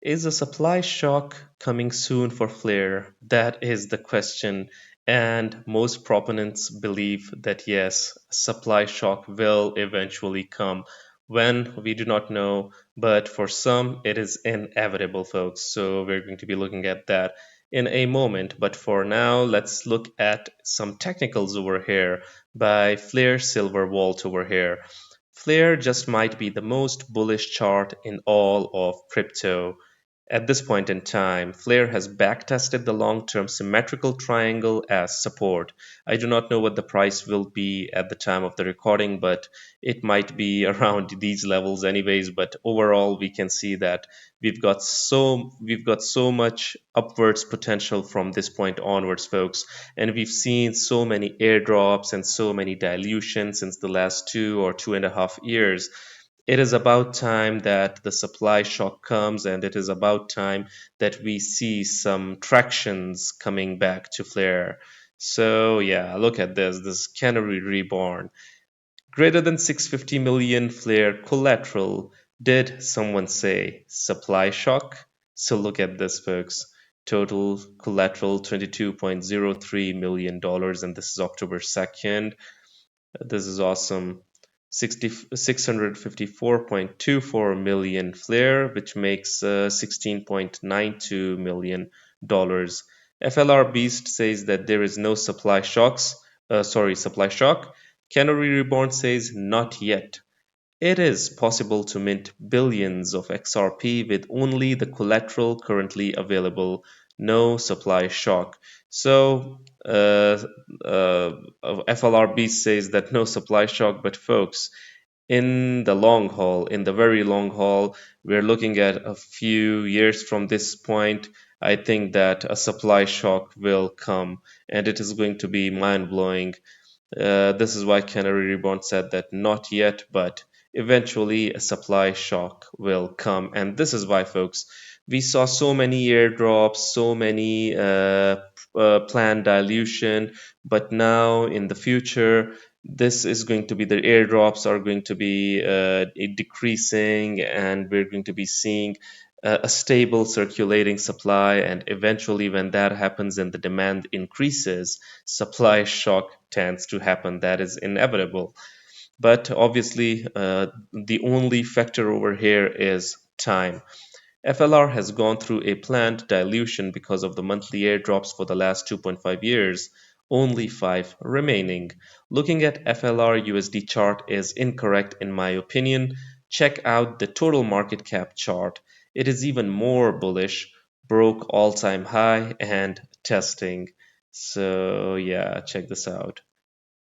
Is a supply shock coming soon for Flare? That is the question. And most proponents believe that yes, a supply shock will eventually come. When, we do not know, but for some, it is inevitable, folks. So we're going to be looking at that in a moment. But for now, let's look at some technicals over here by Flare Silver Vault over here. Flare just might be the most bullish chart in all of crypto. At this point in time, Flare has backtested the long-term symmetrical triangle as support. I do not know what the price will be at the time of the recording, but it might be around these levels anyways. But overall, we can see that we've got so much upwards potential from this point onwards, folks. And we've seen so many airdrops and so many dilutions since the last 2 or 2.5 years. It is about time that the supply shock comes, and it is about time that we see some tractions coming back to Flare. So yeah, look at this Canary Reborn. Greater than 650 million Flare collateral. Did someone say supply shock? So look at this, folks. Total collateral $22.03 million, and this is October 2nd. This is awesome. 654.24 million Flare, which makes $16.92 million. FLR Beast says that there is no supply shock. Canary Reborn says not yet. It is possible to mint billions of XRP with only the collateral currently available, no supply shock. So, FLRB says that no supply shock, but folks, in the long haul, in the very long haul, we're looking at a few years from this point. I think that a supply shock will come, and it is going to be mind blowing. This is why Canary Reborn said that not yet, but eventually a supply shock will come. And this is why, folks, we saw so many airdrops, so many planned dilution, but now in the future, this is going to be the airdrops are going to be decreasing, and we're going to be seeing a stable circulating supply. And eventually, when that happens and the demand increases, supply shock tends to happen. That is inevitable. But obviously, the only factor over here is time. FLR has gone through a planned dilution because of the monthly airdrops for the last 2.5 years, only 5 remaining. Looking at FLR USD chart is incorrect in my opinion. Check out the total market cap chart. It is even more bullish, broke all-time high and testing. So yeah, check this out.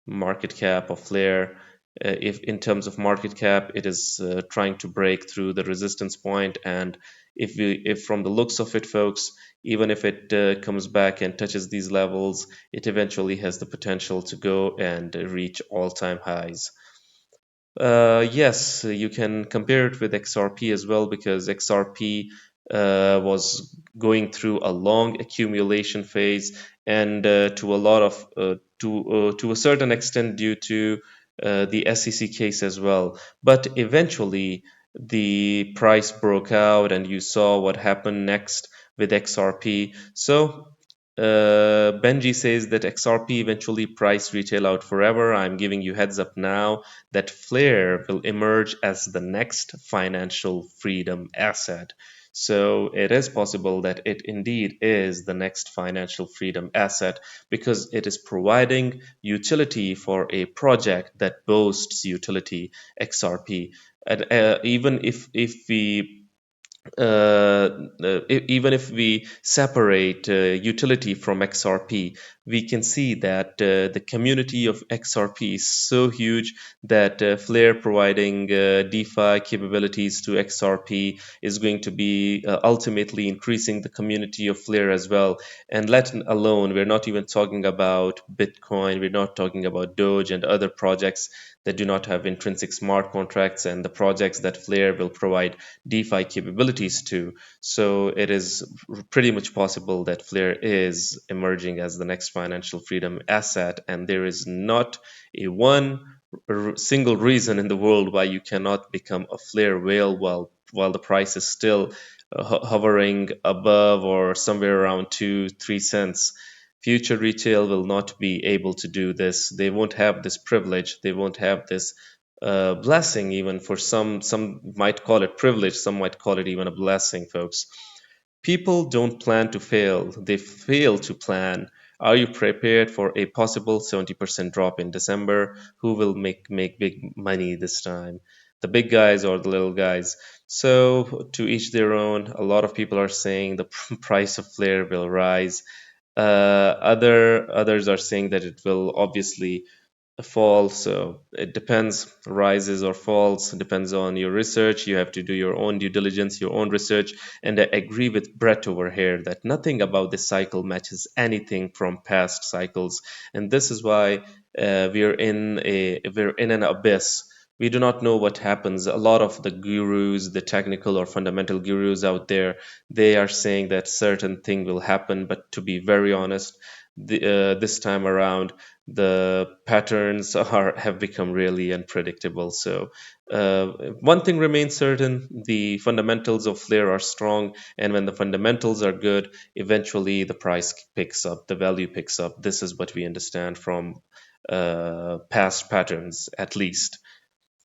Market cap of Flare. If in terms of market cap, it is trying to break through the resistance point, and if from the looks of it, folks, even if it comes back and touches these levels, it eventually has the potential to go and reach all-time highs. Yes, you can compare it with XRP as well, because XRP was going through a long accumulation phase, and to a certain extent due to the SEC case as well. But eventually, the price broke out, and you saw what happened next with XRP. So Benji says that XRP eventually price retail out forever. I'm giving you heads up now that Flare will emerge as the next financial freedom asset. So it is possible that it indeed is the next financial freedom asset, because it is providing utility for a project that boasts utility, XRP. And even if we separate utility from XRP, we can see that the community of XRP is so huge that Flare providing DeFi capabilities to XRP is going to be ultimately increasing the community of Flare as well. And let alone, we're not even talking about Bitcoin, we're not talking about Doge and other projects that do not have intrinsic smart contracts, and the projects that Flare will provide DeFi capabilities to. So it is pretty much possible that Flare is emerging as the next financial freedom asset, and there is not a one single reason in the world why you cannot become a Flare whale while the price is still hovering above or somewhere around 2-3 cents. Future retail will not be able to do this. They won't have this privilege. They won't have this blessing. Even for some might call it privilege. Some might call it even a blessing, folks. People don't plan to fail, they fail to plan. Are you prepared for a possible 70% drop in December? Who will make big money this time? The big guys or the little guys? So, to each their own. A lot of people are saying the price of Flare will rise. Others are saying that it will obviously a fall. So it depends, rises or falls, depends on your research. You have to do your own due diligence, your own research. And I agree with Brett over here that nothing about this cycle matches anything from past cycles. And this is why we're in an abyss. We do not know what happens. A lot of the gurus, the technical or fundamental gurus out there, they are saying that certain thing will happen. But to be very honest, this time around, the patterns have become really unpredictable. So one thing remains certain: the fundamentals of Flare are strong, and when the fundamentals are good, eventually the price picks up, the value picks up. This is what we understand from past patterns, at least.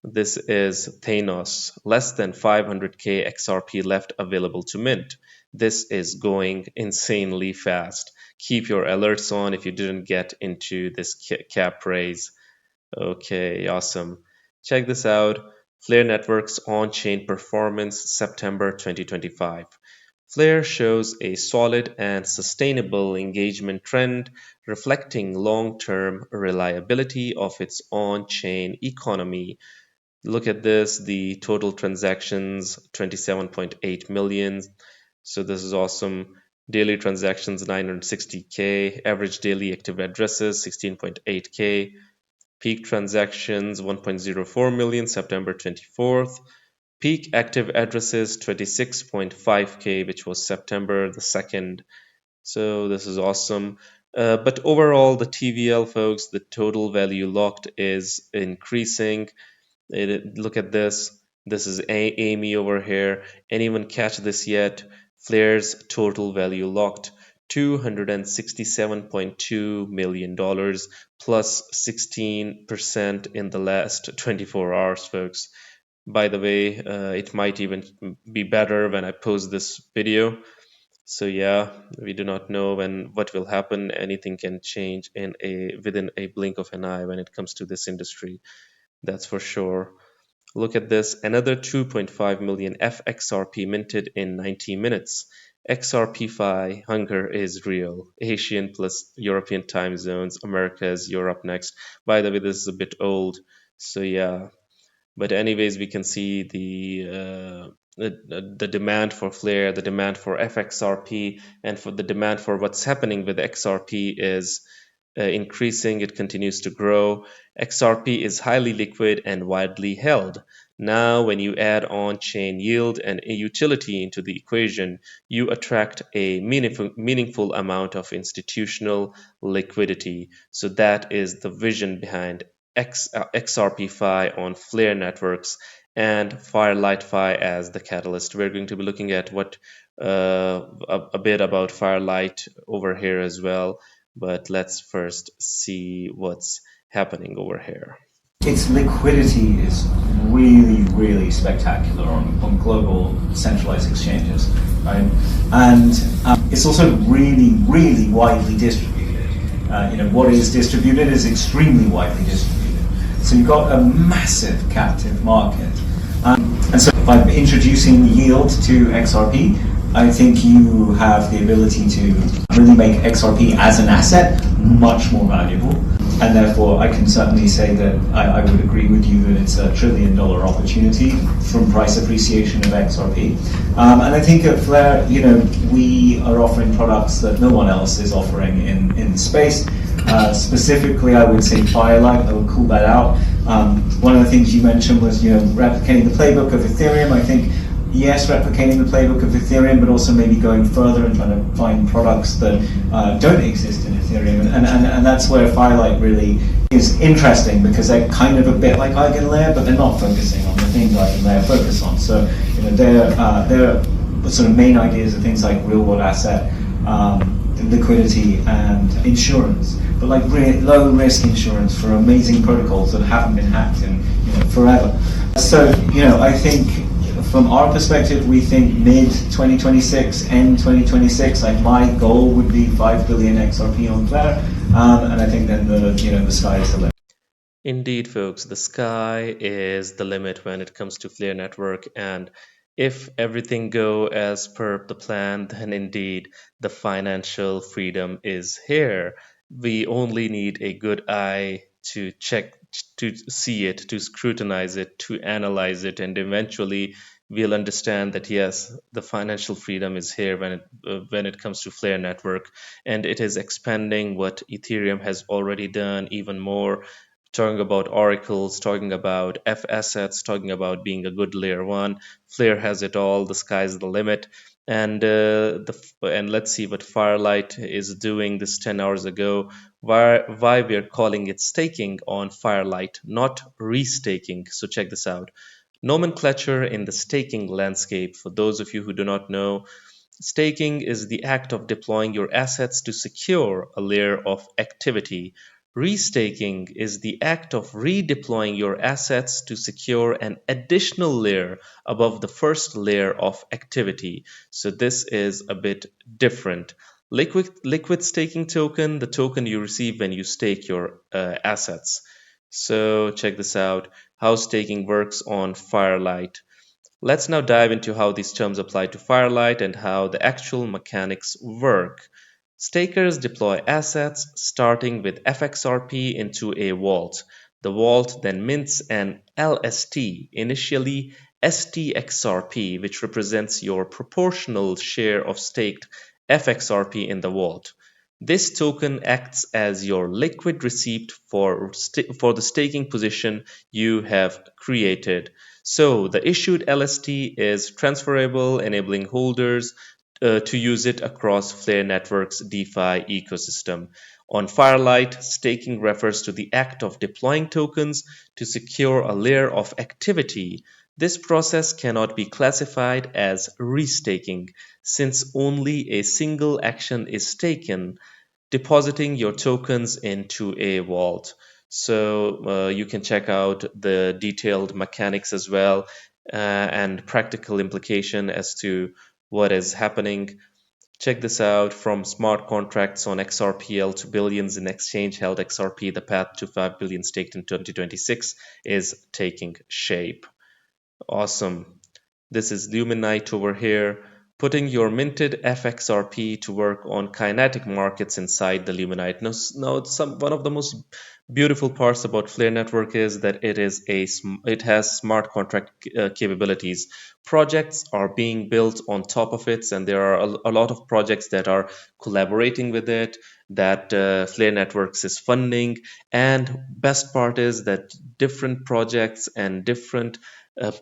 This is Thanos, less than 500k XRP left available to mint. This is going insanely fast. Keep your alerts on if you didn't get into this cap raise. Okay, awesome. Check this out. Flare Network's on-chain performance, September 2025. Flare shows a solid and sustainable engagement trend, reflecting long-term reliability of its on-chain economy. Look at this, the total transactions, 27.8 million. So this is awesome. Daily transactions, 960k. Average daily active addresses, 16.8k. Peak transactions, 1.04 million, September 24th. Peak active addresses, 26.5k, which was September the 2nd. So this is awesome. But overall, the TVL, folks, the total value locked is increasing. Look at this. This is Amy over here. Anyone catch this yet? Flare's total value locked, $267.2 million plus 16% in the last 24 hours, folks. By the way, it might even be better when I post this video. So yeah, we do not know what will happen. Anything can change within a blink of an eye when it comes to this industry. That's for sure. Look at this, another 2.5 million FXRP minted in 90 minutes. XRP-Fi hunger is real. Asian plus European time zones, Americas, Europe next. By the way, this is a bit old, so yeah. But anyways, we can see the demand for Flare, the demand for FXRP, and for the demand for what's happening with XRP is increasing. It continues to grow. XRP is highly liquid and widely held. Now, when you add on-chain yield and utility into the equation, you attract a meaningful amount of institutional liquidity. So that is the vision behind XRP-Fi on Flare networks and Firelight-Fi as the catalyst. We're going to be looking at a bit about Firelight over here as well. But let's first see what's happening over here. Its liquidity is really, really spectacular on global centralized exchanges, right? And it's also really, really widely distributed. What is distributed is extremely widely distributed. So you've got a massive captive market. And so by introducing yield to XRP, I think you have the ability to really make XRP as an asset much more valuable. And therefore, I can certainly say that I would agree with you that it's $1 trillion opportunity from price appreciation of XRP. And I think at Flare, we are offering products that no one else is offering in the space. Specifically, I would say Firelight. I would call that out. One of the things you mentioned was, replicating the playbook of Ethereum. I think, yes, replicating the playbook of Ethereum, but also maybe going further and trying to find products that don't exist in Ethereum. And that's where Firelight really is interesting, because they're kind of a bit like EigenLayer, but they're not focusing on the things EigenLayer focus on. So they're sort of main ideas are things like real world asset, liquidity, and insurance. But like low risk insurance for amazing protocols that haven't been hacked in forever. So I think from our perspective, we think mid 2026, end 2026. Like my goal would be 5 billion XRP on Flare, and I think then the sky is the limit. Indeed, folks, the sky is the limit when it comes to Flare Network, and if everything go as per the plan, then indeed the financial freedom is here. We only need a good eye to check, to see it, to scrutinize it, to analyze it, and eventually we'll understand that yes, the financial freedom is here when it comes to Flare Network, and it is expanding what Ethereum has already done even more. Talking about oracles, talking about F assets, talking about being a good layer one. Flare has it all. The sky's the limit. And let's see what Firelight is doing this 10 hours ago. Why we're calling it staking on Firelight, not restaking. So check this out. Nomenclature in the staking landscape. For those of you who do not know, staking is the act of deploying your assets to secure a layer of activity. Restaking is the act of redeploying your assets to secure an additional layer above the first layer of activity. So this is a bit different. Liquid staking token, the token you receive when you stake your assets. So check this out, how staking works on Firelight. Let's now dive into how these terms apply to Firelight and how the actual mechanics work. Stakers deploy assets starting with FXRP into a vault. The vault then mints an LST, initially STXRP, which represents your proportional share of staked FXRP in the vault. This token acts as your liquid receipt for the staking position you have created. So the issued LST is transferable, enabling holders to use it across Flare Network's DeFi ecosystem. On Firelight, staking refers to the act of deploying tokens to secure a layer of activity. This process cannot be classified as restaking, since only a single action is taken, depositing your tokens into a vault. So you can check out the detailed mechanics as well and practical implication as to what is happening. Check this out. From smart contracts on XRPL to billions in exchange held XRP, the path to 5 billion staked in 2026 is taking shape. Awesome. This is Luminite over here, putting your minted FXRP to work on kinetic markets inside the Luminite. Now one of the most beautiful parts about Flare Network is that it has smart contract capabilities. Projects are being built on top of it, and there are a lot of projects that are collaborating with it, that Flare Networks is funding. And best part is that different projects and different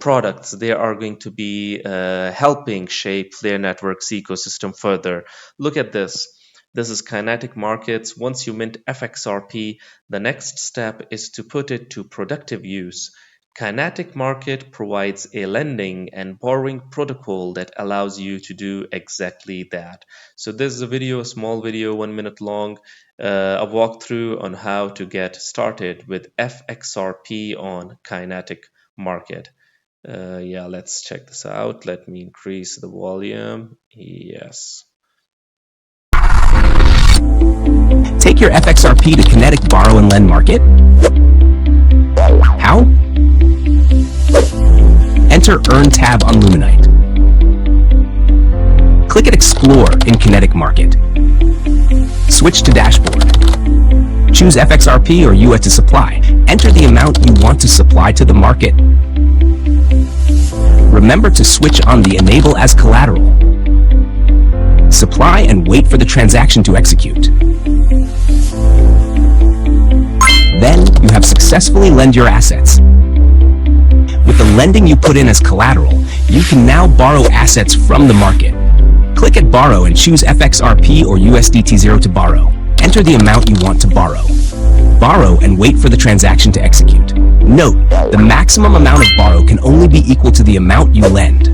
products, they are going to be helping shape Flare Network's ecosystem further. Look at this. This is kinetic markets. Once you mint FXRP, the next step is to put it to productive use. Kinetic market provides a lending and borrowing protocol that allows you to do exactly that. So this is a video, a small video, 1 minute long, a walkthrough on how to get started with FXRP on kinetic market. Yeah, let's check this out. Let me increase the volume. Yes. Take your FXRP to Kinetic Borrow and Lend Market. How? Enter Earn tab on Luminite. Click at Explore in Kinetic Market. Switch to Dashboard. Choose FXRP or USD to supply. Enter the amount you want to supply to the market. Remember to switch on the Enable as Collateral. Supply and wait for the transaction to execute. Then you have successfully lent your assets. With the lending you put in as collateral, you can now borrow assets from the market. Click at Borrow and choose FXRP or USDT0 to borrow. Enter the amount you want to borrow. Borrow and wait for the transaction to execute. Note, the maximum amount of borrow can only be equal to the amount you lend.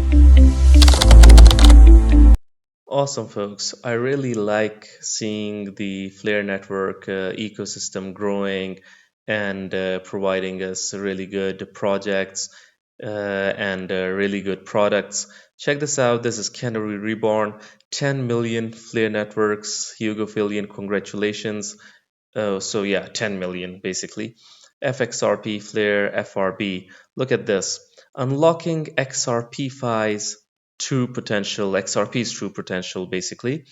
Awesome, folks. I really like seeing the Flare network ecosystem growing and providing us really good projects and really good products. Check this out. This is Canary Reborn. 10 million Flare networks. Hugo Fillion, congratulations. Oh, so yeah, 10 million basically. FXRP, Flare, FRB. Look at this. Unlocking XRP-Fi's true potential, XRP's true potential basically.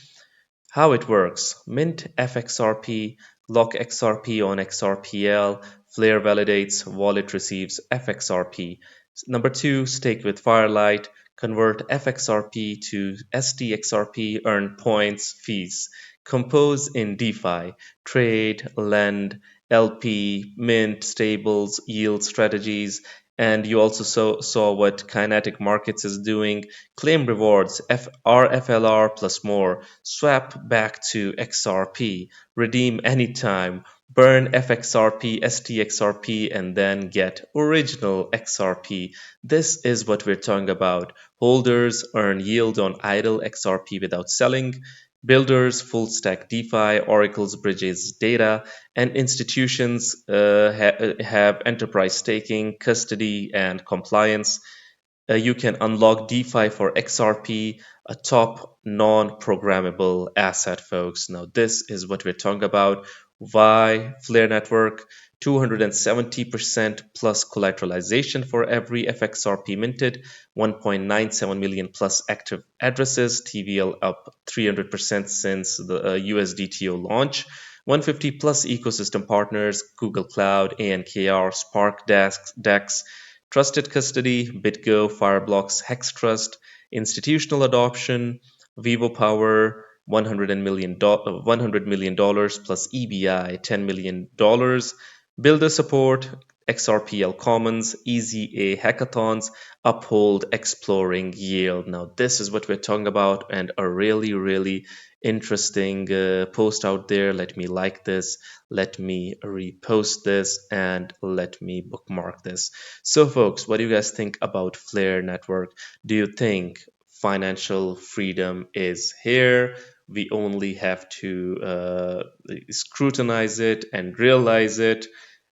How it works: mint FXRP, lock XRP on XRPL, Flare validates, wallet receives FXRP. Number two, stake with Firelight, convert FXRP to STXRP, earn points, fees. Compose in DeFi, trade, lend, LP, mint, stables, yield strategies. And you also saw what Kinetic Markets is doing. Claim rewards, RFLR plus more. Swap back to XRP. Redeem anytime. Burn FXRP, STXRP, and then get original XRP. This is what we're talking about. Holders earn yield on idle XRP without selling. Builders, full stack DeFi, Oracle's bridges data, and institutions have enterprise staking, custody, and compliance. You can unlock DeFi for XRP, a top non programmable asset, folks. Now, this is what we're talking about. Why Flare Network? 270% plus collateralization for every FXRP minted, 1.97 million plus active addresses, TVL up 300% since the USDTO launch, 150 plus ecosystem partners, Google Cloud, ANKR, Spark, DEX, trusted custody, BitGo, Fireblocks, Hextrust, institutional adoption, Vivo Power, $100 million plus EBI, $10 million, builder support, XRPL Commons, Easy A hackathons, uphold exploring yield. Now, this is what we're talking about, and a really, really interesting post out there. Let me like this, let me repost this, and let me bookmark this. So, folks, what do you guys think about Flare Network? Do you think financial freedom is here? We only have to scrutinize it and realize it.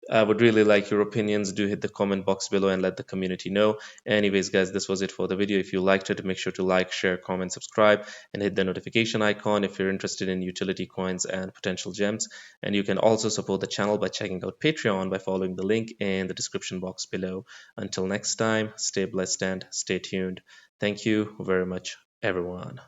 I would really like your opinions. Do hit the comment box below and let the community know. Anyways, guys, this was it for the video. If you liked it, make sure to like, share, comment, subscribe, and hit the notification icon if you're interested in utility coins and potential gems. And you can also support the channel by checking out Patreon by following the link in the description box below. Until next time, stay blessed and stay tuned. Thank you very much, everyone.